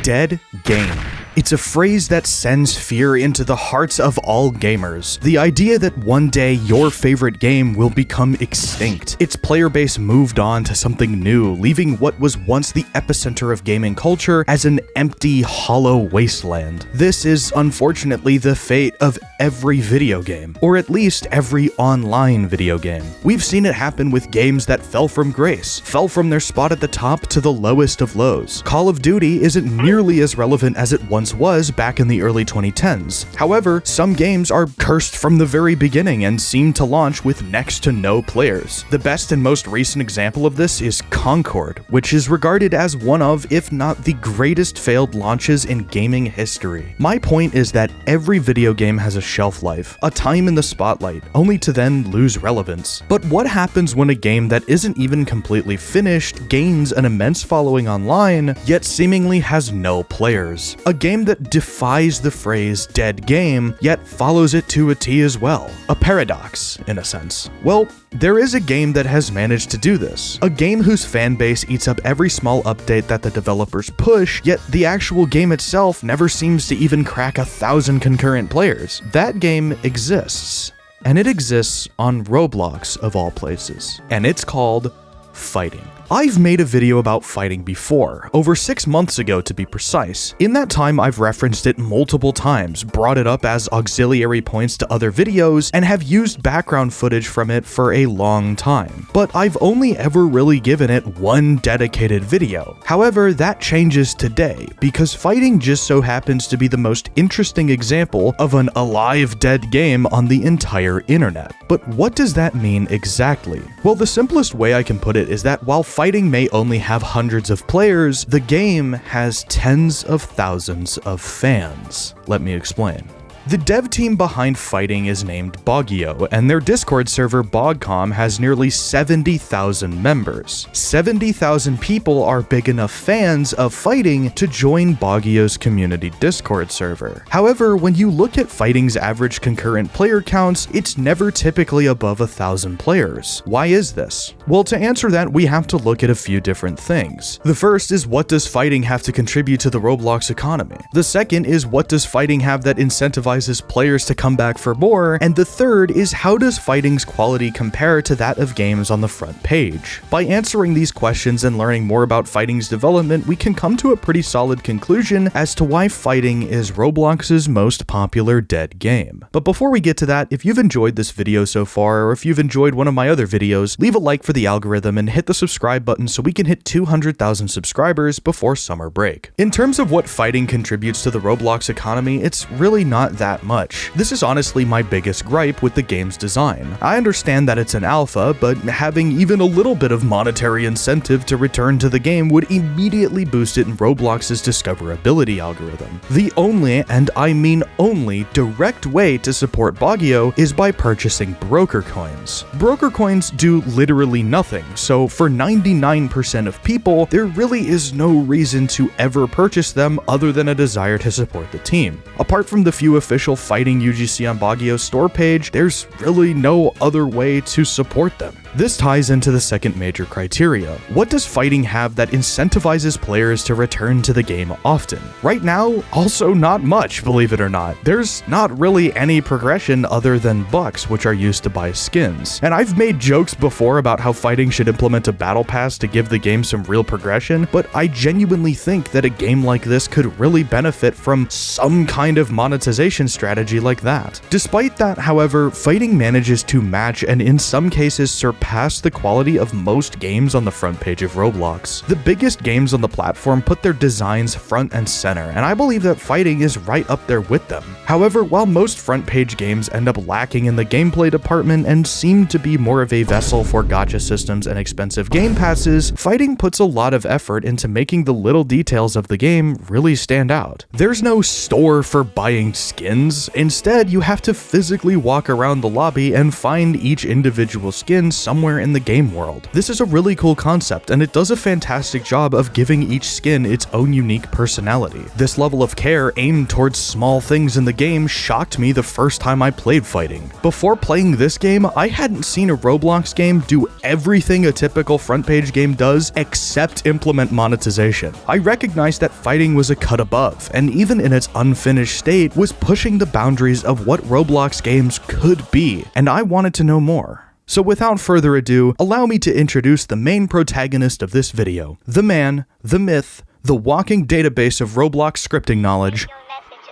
Dead game. It's a phrase that sends fear into the hearts of all gamers. The idea that one day your favorite game will become extinct. Its player base moved on to something new, leaving what was once the epicenter of gaming culture as an empty, hollow wasteland. This is unfortunately the fate of every video game, or at least every online video game. We've seen it happen with games that fell from grace, fell from their spot at the top to the lowest of lows. Call of Duty isn't nearly as relevant as it once was back in the early 2010s. However, some games are cursed from the very beginning and seem to launch with next to no players. The best and most recent example of this is Concord, which is regarded as one of, if not the greatest failed launches in gaming history. My point is that every video game has a shelf life, a time in the spotlight, only to then lose relevance. But what happens when a game that isn't even completely finished gains an immense following online, yet seemingly has no players? A game that defies the phrase dead game, yet follows it to a T as well. A paradox, in a sense. Well, there is a game that has managed to do this. A game whose fan base eats up every small update that the developers push, yet the actual game itself never seems to even crack 1,000 concurrent players. That game exists. And it exists on Roblox of all places. And it's called Phighting. I've made a video about Phighting before, over 6 months ago to be precise. In that time, I've referenced it multiple times, brought it up as auxiliary points to other videos, and have used background footage from it for a long time. But I've only ever really given it one dedicated video. However, that changes today, because Phighting just so happens to be the most interesting example of an alive dead game on the entire internet. But what does that mean exactly? Well, the simplest way I can put it is that while Phighting may only have hundreds of players, the game has tens of thousands of fans. Let me explain. The dev team behind Phighting is named Boggio, and their Discord server Bogcom has nearly 70,000 members. 70,000 people are big enough fans of Phighting to join Boggio's community Discord server. However, when you look at Phighting's average concurrent player counts, it's never typically above 1,000 players. Why is this? Well, to answer that, we have to look at a few different things. The first is, what does Phighting have to contribute to the Roblox economy? The second is, what does Phighting have that incentivizes players to come back for more? And the third is, how does Phighting's quality compare to that of games on the front page? By answering these questions and learning more about Phighting's development, we can come to a pretty solid conclusion as to why Phighting is Roblox's most popular dead game. But before we get to that, if you've enjoyed this video so far, or if you've enjoyed one of my other videos, leave a like for the algorithm and hit the subscribe button so we can hit 200,000 subscribers before summer break. In terms of what Phighting contributes to the Roblox economy, it's really not that much. This is honestly my biggest gripe with the game's design. I understand that it's an alpha, but having even a little bit of monetary incentive to return to the game would immediately boost it in Roblox's discoverability algorithm. The only, and I mean only, direct way to support Boggio is by purchasing broker coins. Broker coins do literally nothing, so for 99% of people, there really is no reason to ever purchase them other than a desire to support the team. Apart from the few official Phighting UGC on Boggio's store page, there's really no other way to support them. This ties into the second major criteria. What does Phighting have that incentivizes players to return to the game often? Right now, also not much, believe it or not. There's not really any progression other than bucks, which are used to buy skins. And I've made jokes before about how Phighting should implement a battle pass to give the game some real progression, but I genuinely think that a game like this could really benefit from some kind of monetization strategy like that. Despite that, however, Phighting manages to match and in some cases surpass the quality of most games on the front page of Roblox. The biggest games on the platform put their designs front and center, and I believe that Phighting is right up there with them. However, while most front page games end up lacking in the gameplay department and seem to be more of a vessel for gacha systems and expensive game passes, Phighting puts a lot of effort into making the little details of the game really stand out. There's no store for buying skins. Instead, you have to physically walk around the lobby and find each individual skin somewhere somewhere in the game world. This is a really cool concept, and it does a fantastic job of giving each skin its own unique personality. This level of care aimed towards small things in the game shocked me the first time I played Phighting. Before playing this game, I hadn't seen a Roblox game do everything a typical front page game does except implement monetization. I recognized that Phighting was a cut above, and even in its unfinished state, was pushing the boundaries of what Roblox games could be, and I wanted to know more. So without further ado, allow me to introduce the main protagonist of this video, the man, the myth, the walking database of Roblox scripting knowledge,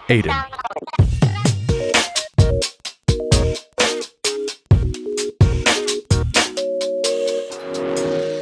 Aiden.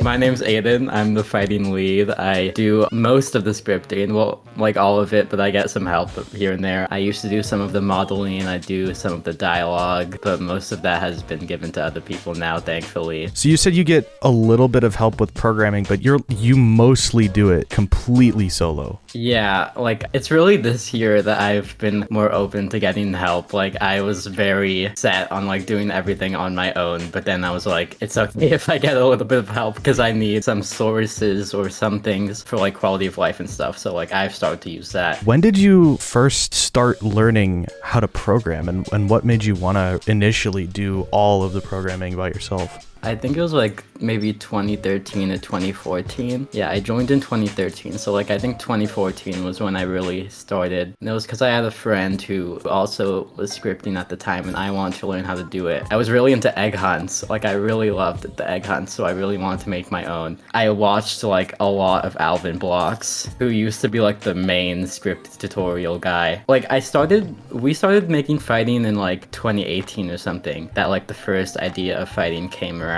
My name's Aiden. I'm the Phighting lead. I do most of the scripting, well, like all of it, but I get some help here and there. I used to do some of the modeling, I do some of the dialogue, but most of that has been given to other people now, thankfully. So you said you get a little bit of help with programming, but you mostly do it completely solo. Yeah, like it's really this year that I've been more open to getting help. Like I was very set on like doing everything on my own, but then I was like, it's okay if I get a little bit of help because I need some sources or some things for like quality of life and stuff. So like I've started to use that. When did you first start learning how to program, and what made you want to initially do all of the programming by yourself? I think it was like maybe 2013 or 2014. Yeah, I joined in 2013. So like I think 2014 was when I really started. And it was because I had a friend who also was scripting at the time and I wanted to learn how to do it. I was really into egg hunts. Like I really loved the egg hunts, so I really wanted to make my own. I watched like a lot of Alvin Blocks, who used to be like the main script tutorial guy. Like we started making Phighting in like 2018 or something. That like the first idea of Phighting came around.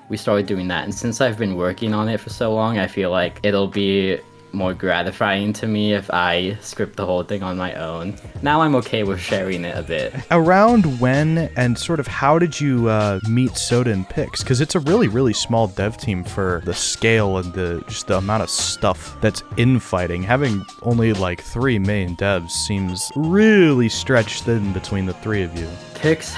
We started doing that, and since I've been working on it for so long, I feel like it'll be more gratifying to me if I script the whole thing on my own. Now I'm okay with sharing it a bit. Around when and sort of how did you meet Soda and Pix? Because it's a really small dev team for the scale and just the amount of stuff that's in Phighting. Having only like 3 main devs seems really stretched thin between the 3 of you. Pix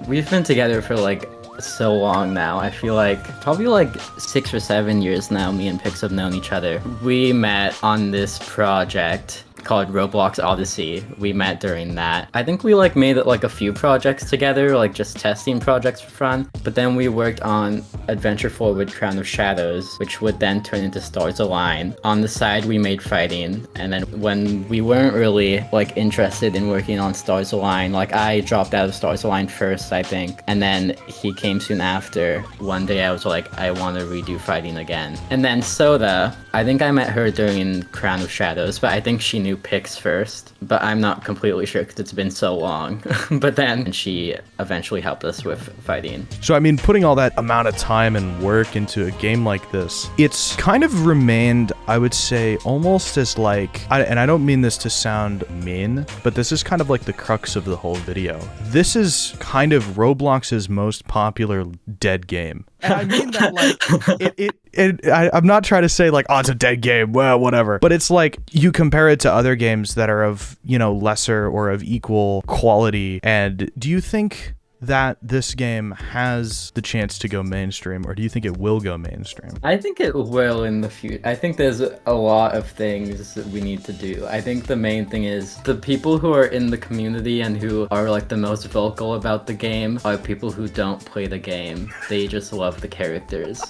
we've been together for like so long now. I feel like probably like 6 or 7 years now me and Pix have known each other. We met on this project called Roblox Odyssey. We met during that. I think we like made it like a few projects together, like just testing projects for fun. But then we worked on Adventure Forward Crown of Shadows, which would then turn into Stars Align. On the side we made Phighting, and then when we weren't really like interested in working on Stars Align, like I dropped out of Stars Align first, I think, and then he came soon after. One day I was like, I want to redo Phighting again. And then Soda, I think I met her during Crown of Shadows, but I think she knew Pix first, but I'm not completely sure because it's been so long. But then she eventually helped us with Phighting. So I mean, putting all that amount of time and work into a game like this, it's kind of remained, I would say, almost as like, and I don't mean this to sound mean, but this is kind of like the crux of the whole video. This is kind of Roblox's most popular dead game. And I mean that like, I'm not trying to say like, oh, it's a dead game, well, whatever. But it's like, you compare it to other games that are of, lesser or of equal quality. And do you think that this game has the chance to go mainstream, or do you think it will go mainstream? I think it will in the future. I think there's a lot of things that we need to do. I think the main thing is the people who are in the community and who are like the most vocal about the game are people who don't play the game. They just love the characters.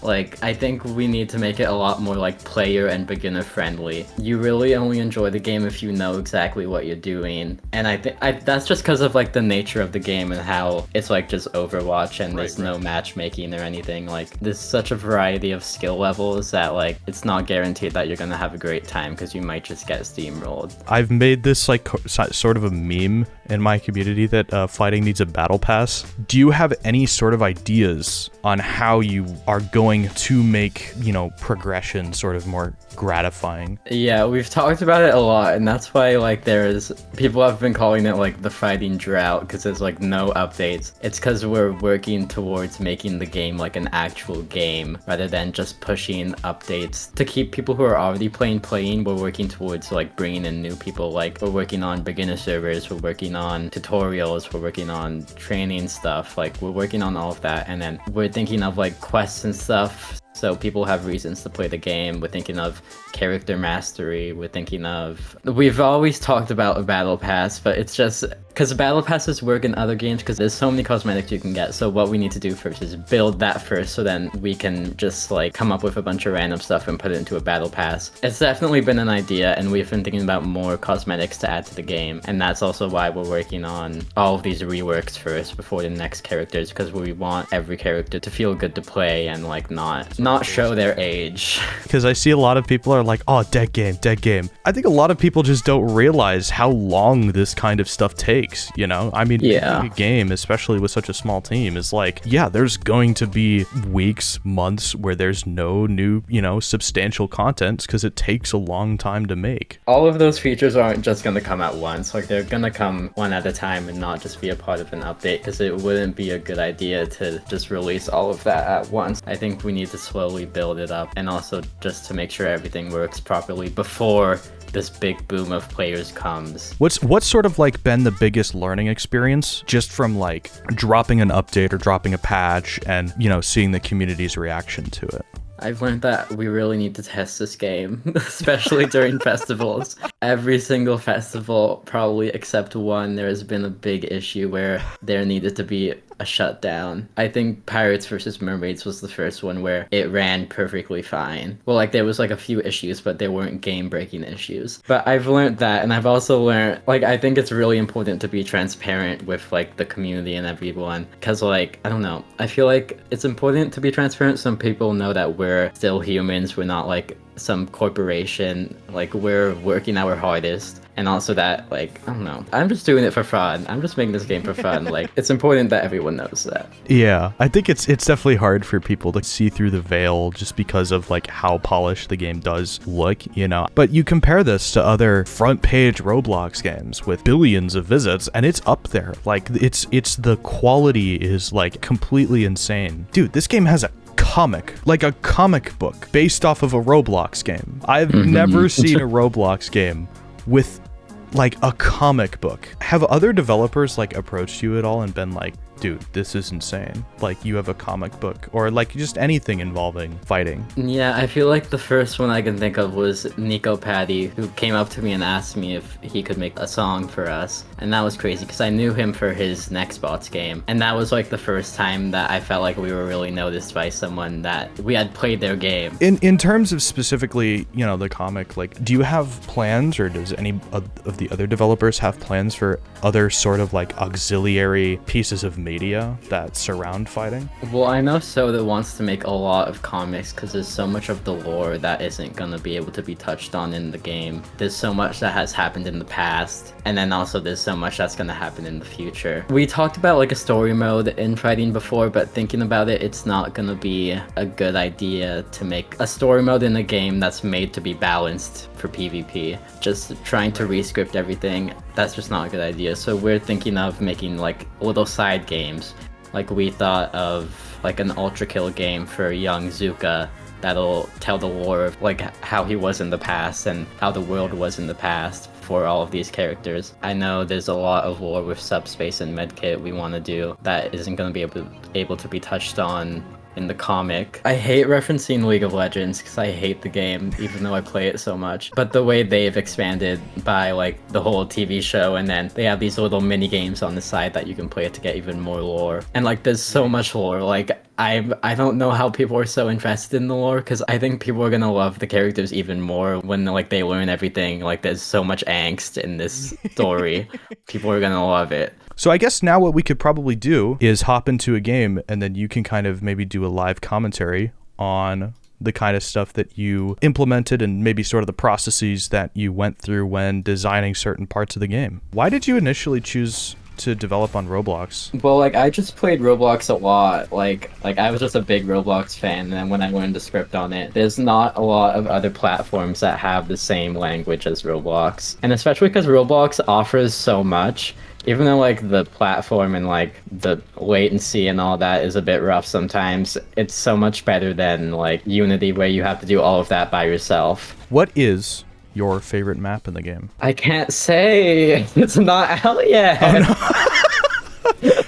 Like, I think we need to make it a lot more like player and beginner friendly. You really only enjoy the game if you know exactly what you're doing. And I think that's just because of like the nature of the game and how it's like just Overwatch and there's no matchmaking or anything. Like, there's such a variety of skill levels that like it's not guaranteed that you're gonna have a great time because you might just get steamrolled. I've made this like sort of a meme in my community that Phighting needs a battle pass. Do you have any sort of ideas on how you are going to make, progression sort of more gratifying. Yeah, we've talked about it a lot, and that's why like people have been calling it like the Phighting drought, because there's like no updates. It's because we're working towards making the game like an actual game rather than just pushing updates to keep people who are already playing. We're working towards like bringing in new people. Like we're working on beginner servers, we're working on tutorials, we're working on training stuff. Like we're working on all of that, and then we're thinking of like quests and stuff, so people have reasons to play the game. We're thinking of character mastery. We've always talked about a battle pass, but it's just because battle passes work in other games because there's so many cosmetics you can get. So what we need to do first is build that first, so then we can just like come up with a bunch of random stuff and put it into a battle pass. It's definitely been an idea, and we've been thinking about more cosmetics to add to the game, and that's also why we're working on all of these reworks first before the next characters, because we want every character to feel good to play and like not show their age. Because I see a lot of people are like, oh, dead game. I think a lot of people just don't realize how long this kind of stuff takes, I mean, Yeah. making a game, especially with such a small team, is like, yeah, there's going to be weeks, months where there's no new, substantial content because it takes a long time to make. All of those features aren't just going to come at once. Like they're going to come one at a time and not just be a part of an update, because it wouldn't be a good idea to just release all of that at once. I think we need to slowly build it up, and also just to make sure everything works properly before this big boom of players comes. What's sort of like been the biggest learning experience just from like dropping an update or dropping a patch and, seeing the community's reaction to it? I've learned that we really need to test this game, especially during festivals. Every single festival, probably except one, there has been a big issue where there needed to be a shutdown. I think Pirates vs. Mermaids was the first one where it ran perfectly fine. Well, like there was like a few issues, but they weren't game-breaking issues. But I've learned that, and I've also learned, like, I think it's really important to be transparent with like the community and everyone, because like, I don't know, I feel like it's important to be transparent so people know that we're still humans, we're not like some corporation, like we're working our hardest. And also that, like, I don't know, I'm just doing it for fun. I'm just making this game for fun. Like, it's important that everyone knows that. Yeah, I think it's definitely hard for people to see through the veil just because of like how polished the game does look, But you compare this to other front page Roblox games with billions of visits, and it's up there. Like, it's the quality is like completely insane. Dude, this game has a comic book based off of a Roblox game. I've never seen a Roblox game with like a comic book. Have other developers like approached you at all and been like, dude, this is insane, like you have a comic book, or like just anything involving fighting? Yeah, I feel like the first one I can think of was Nico Patty, who came up to me and asked me if he could make a song for us. And that was crazy because I knew him for his Nextbots game. And that was like the first time that I felt like we were really noticed by someone that we had played their game. In terms of specifically, the comic, like, do you have plans, or does any of the other developers have plans for other sort of like auxiliary pieces of media that surround fighting? Well, I know Soda wants to make a lot of comics because there's so much of the lore that isn't going to be able to be touched on in the game. There's so much that has happened in the past, and then also there's so much that's going to happen in the future. We talked about like a story mode in Fighting before, but thinking about it, it's not going to be a good idea to make a story mode in a game that's made to be balanced for PvP. Just trying to rescript everything, that's just not a good idea. So we're thinking of making like little side games. Like we thought of like an Ultra Kill game for young Zuka that'll tell the lore of like how he was in the past and how the world was in the past for all of these characters. I know there's a lot of lore with Subspace and Medkit we want to do that isn't going to be able to be touched on in the comic. I hate referencing League of Legends because I hate the game, even though I play it so much. But the way they've expanded by like the whole TV show, and then they have these little mini games on the side that you can play to get even more lore. And like there's so much lore. Like I don't know how people are so invested in the lore, because I think people are gonna love the characters even more when like they learn everything. Like there's so much angst in this story. People are gonna love it. So I guess now what we could probably do is hop into a game, and then you can kind of maybe do a live commentary on the kind of stuff that you implemented and maybe sort of the processes that you went through when designing certain parts of the game. Why did you initially choose to develop on Roblox? Well, like I just played Roblox a lot. Like I was just a big Roblox fan, and then when I learned the script on it, there's not a lot of other platforms that have the same language as Roblox. And especially because Roblox offers so much, even though like the platform and like the latency and all that is a bit rough sometimes, it's so much better than like Unity where you have to do all of that by yourself. What is your favorite map in the game? I can't say. It's not out yet.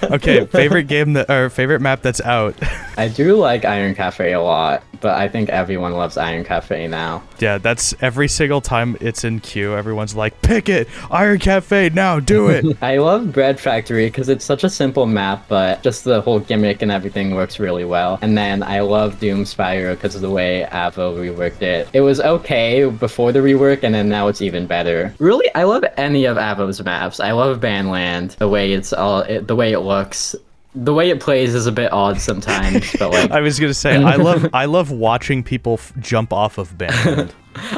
Okay, favorite map that's out. I do like Iron Cafe a lot, but I think everyone loves Iron Cafe now. Yeah, that's every single time it's in queue, everyone's like, pick it! Iron Cafe, now do it! I love Bread Factory because it's such a simple map, but just the whole gimmick and everything works really well. And then I love Doom Spyro because of the way Avo reworked it. It was okay before the rework, and then now it's even better. Really, I love any of Avo's maps. I love Bandland, the way the way it looks. The way it plays is a bit odd sometimes, but like I was gonna say, I love watching people jump off of Bandland.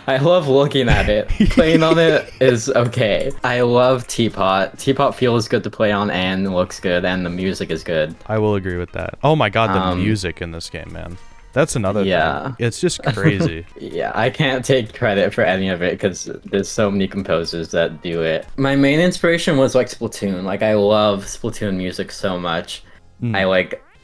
I love looking at it. Playing on it is okay. I love Teapot. Teapot feels good to play on and looks good, and the music is good. I will agree with that. Oh my god, the music in this game, man. That's another thing. It's just crazy. Yeah, I can't take credit for any of it because there's so many composers that do it. My main inspiration was like Splatoon. Like I love Splatoon music so much.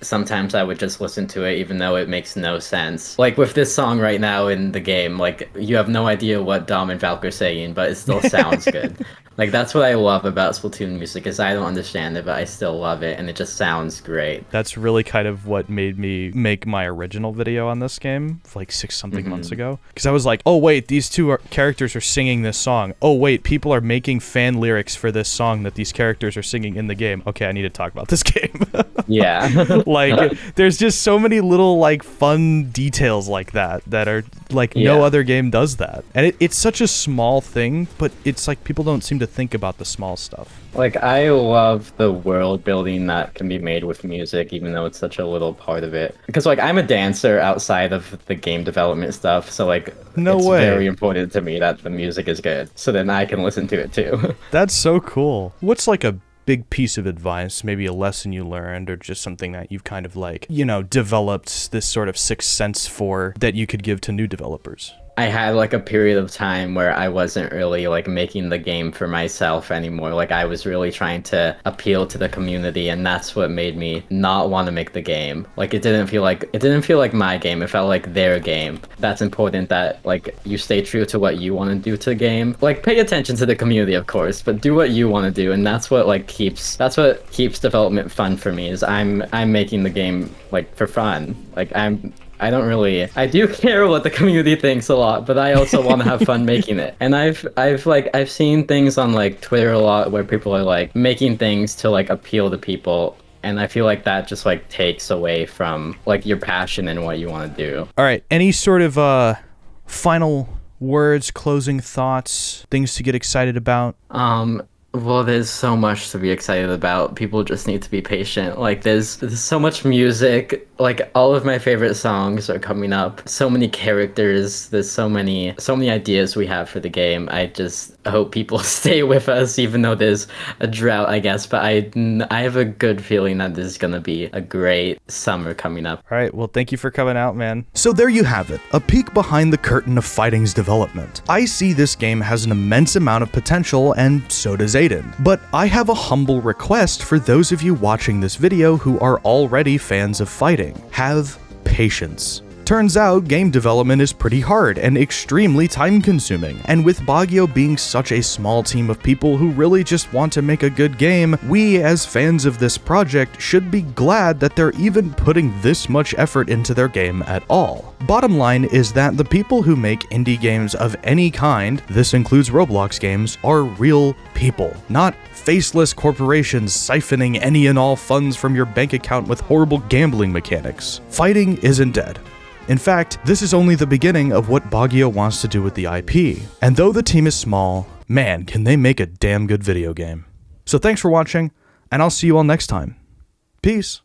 Sometimes I would just listen to it even though it makes no sense. Like with this song right now in the game, like you have no idea what Dom and Valk are saying, but it still sounds good. Like that's what I love about Splatoon music is I don't understand it, but I still love it and it just sounds great. That's really kind of what made me make my original video on this game like 6-something months ago. Because I was like, oh wait, these two characters are singing this song. Oh wait, people are making fan lyrics for this song that these characters are singing in the game. Okay, I need to talk about this game. Yeah. Like there's just so many little like fun details like that are like no other game does that. And it's such a small thing, but it's like people don't seem to think about the small stuff. Like I love the world building that can be made with music, even though it's such a little part of it. Because like I'm a dancer outside of the game development stuff, so like it's very important to me that the music is good, so then I can listen to it too. That's so cool. What's like a big piece of advice, maybe a lesson you learned, or just something that you've kind of like, developed this sort of sixth sense for that you could give to new developers? I had like a period of time where I wasn't really like making the game for myself anymore. Like I was really trying to appeal to the community, and that's what made me not want to make the game. Like it didn't feel like my game. It felt like their game. That's important that like you stay true to what you want to do to the game. Like pay attention to the community, of course, but do what you want to do, and that's what keeps development fun for me. Is I'm making the game like for fun. Like I do care what the community thinks a lot, but I also want to have fun making it. And I've seen things on like Twitter a lot where people are like making things to like appeal to people. And I feel like that just like takes away from like your passion and what you want to do. All right. Any sort of final words, closing thoughts, things to get excited about? Well, there's so much to be excited about. People just need to be patient. Like there's so much music. Like all of my favorite songs are coming up. So many characters. There's so many ideas we have for the game. I just hope people stay with us, even though there's a drought, I guess. But I have a good feeling that this is gonna be a great summer coming up. All right. Well, thank you for coming out, man. So there you have it. A peek behind the curtain of Phighting's development. I see this game has an immense amount of potential, and so does Aiden. But I have a humble request for those of you watching this video who are already fans of Phighting. Have patience. Turns out game development is pretty hard and extremely time-consuming, and with Baguio being such a small team of people who really just want to make a good game, we as fans of this project should be glad that they're even putting this much effort into their game at all. Bottom line is that the people who make indie games of any kind, this includes Roblox games, are real people, not faceless corporations siphoning any and all funds from your bank account with horrible gambling mechanics. Phighting isn't dead. In fact, this is only the beginning of what Baguio wants to do with the IP. And though the team is small, man, can they make a damn good video game. So thanks for watching, and I'll see you all next time. Peace.